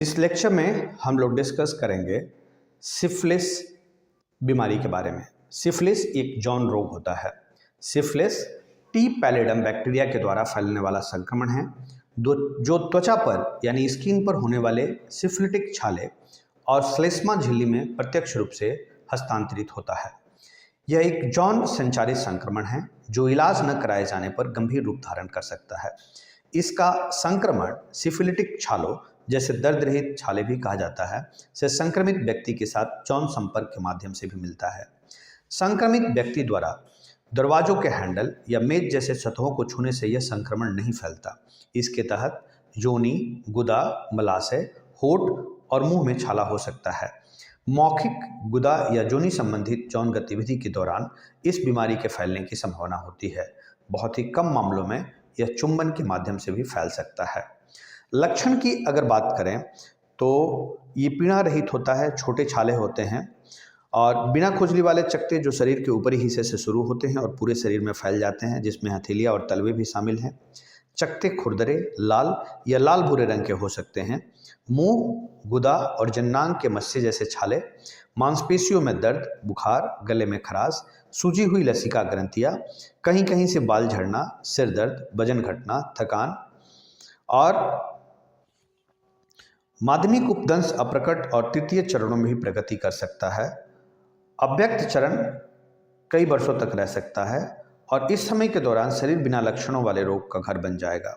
इस लेक्चर में हम लोग डिस्कस करेंगे सिफिलिस बीमारी के बारे में। सिफिलिस एक जॉन रोग होता है। सिफिलिस टी पैलिडम बैक्टीरिया के द्वारा फैलने वाला संक्रमण है जो त्वचा पर यानी स्किन पर होने वाले सिफिलिटिक छाले और श्लेष्मा झिल्ली में प्रत्यक्ष रूप से हस्तांतरित होता है। यह एक जॉन संचारित संक्रमण है जो इलाज न कराए जाने पर गंभीर रूप धारण कर सकता है। इसका संक्रमण सिफिलिटिक छालों जैसे दर्द रहित छाले भी कहा जाता है से संक्रमित व्यक्ति के साथ यौन संपर्क के माध्यम से भी मिलता है। संक्रमित व्यक्ति द्वारा दरवाजों के हैंडल या मेज जैसे सतहों को छूने से यह संक्रमण नहीं फैलता। इसके तहत योनि, गुदा, मलाशय, होठ और मुंह में छाला हो सकता है। मौखिक, गुदा या योनि संबंधित यौन गतिविधि के दौरान इस बीमारी के फैलने की संभावना होती है। बहुत ही कम मामलों में यह चुंबन के माध्यम से भी फैल सकता है। लक्षण की अगर बात करें तो ये पीड़ा रहित होता है, छोटे छाले होते हैं और बिना खुजली वाले चकत्ते जो शरीर के ऊपरी हिस्से से शुरू होते हैं और पूरे शरीर में फैल जाते हैं, जिसमें हथेलियाँ और तलवे भी शामिल हैं। चकत्ते खुरदरे, लाल या लाल भूरे रंग के हो सकते हैं। मुंह, गुदा और जन्नांग के मस्से जैसे छाले, मांसपेशियों में दर्द, बुखार, गले में खराश, सूजी हुई लसिका ग्रंथियाँ, कहीं कहीं से बाल झड़ना, सिर दर्द, वजन घटना, थकान और माध्यमिक उपदंश अप्रकट और तृतीय चरणों में भी प्रगति कर सकता है। अव्यक्त चरण कई वर्षों तक रह सकता है और इस समय के दौरान शरीर बिना लक्षणों वाले रोग का घर बन जाएगा।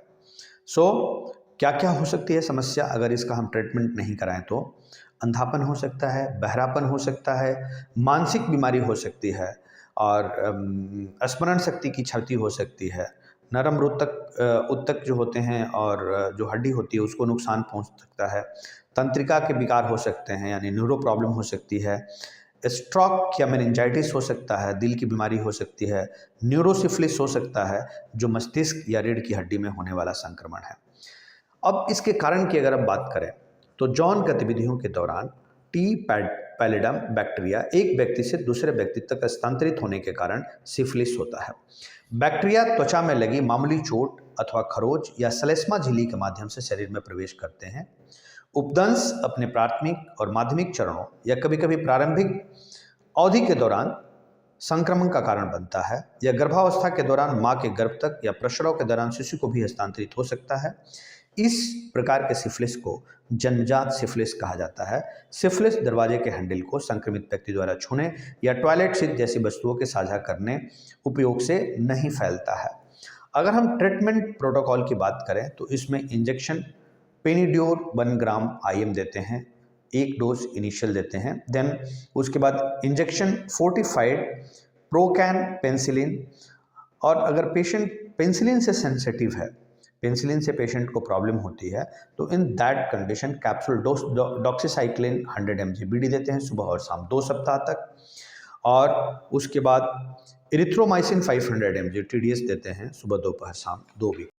क्या क्या हो सकती है समस्या अगर इसका हम ट्रीटमेंट नहीं कराएं तो? अंधापन हो सकता है, बहरापन हो सकता है, मानसिक बीमारी हो सकती है और स्मरण शक्ति की क्षति हो सकती है। नरम उत्तक जो होते हैं और जो हड्डी होती है उसको नुकसान पहुंच सकता है। तंत्रिका के विकार हो सकते हैं यानी न्यूरो प्रॉब्लम हो सकती है। स्ट्रोक या मेनिंजाइटिस हो सकता है, दिल की बीमारी हो सकती है। न्यूरोसिफिलिस हो सकता है जो मस्तिष्क या रीढ़ की हड्डी में होने वाला संक्रमण है। अब इसके कारण की अगर हम बात करें तो यौन गतिविधियों के दौरान टी पैलिडम बैक्टीरिया एक व्यक्ति से दूसरे व्यक्ति तक स्थानांतरित होने के कारण सिफिलिस होता है। बैक्टीरिया त्वचा में लगी मामूली चोट अथवा खरोच या श्लेष्मा झिल्ली के माध्यम से शरीर में प्रवेश करते हैं। उपदंश अपने प्राथमिक और माध्यमिक चरणों या कभी कभी प्रारंभिक अवधि के दौरान संक्रमण का कारण बनता है। यह गर्भावस्था के दौरान मां के गर्भ तक या प्रसव के दौरान शिशु को भी हस्तांतरित हो सकता है। इस प्रकार के सिफिलिस को जन्मजात सिफिलिस कहा जाता है। सिफिलिस दरवाजे के हैंडल को संक्रमित व्यक्ति द्वारा छूने या टॉयलेट सीट जैसी वस्तुओं के साझा करने उपयोग से नहीं फैलता है। अगर हम ट्रीटमेंट प्रोटोकॉल की बात करें तो इसमें इंजेक्शन पेनिड्योर 1 ग्राम IM देते हैं, 1 डोज इनिशियल देते हैं। देन उसके बाद इंजेक्शन फोर्टिफाइड प्रोकैन पेंसिलिन, और अगर पेशेंट पेंसिलिन से सेंसिटिव है, पेंसिलिन से पेशेंट को प्रॉब्लम होती है, तो in that condition capsule doxycycline 100 mg BD देते हैं सुबह और शाम 2 सप्ताह तक। और उसके बाद इरिथ्रोमाइसिन 500 mg TDS देते हैं सुबह, दोपहर, शाम 2 वीक।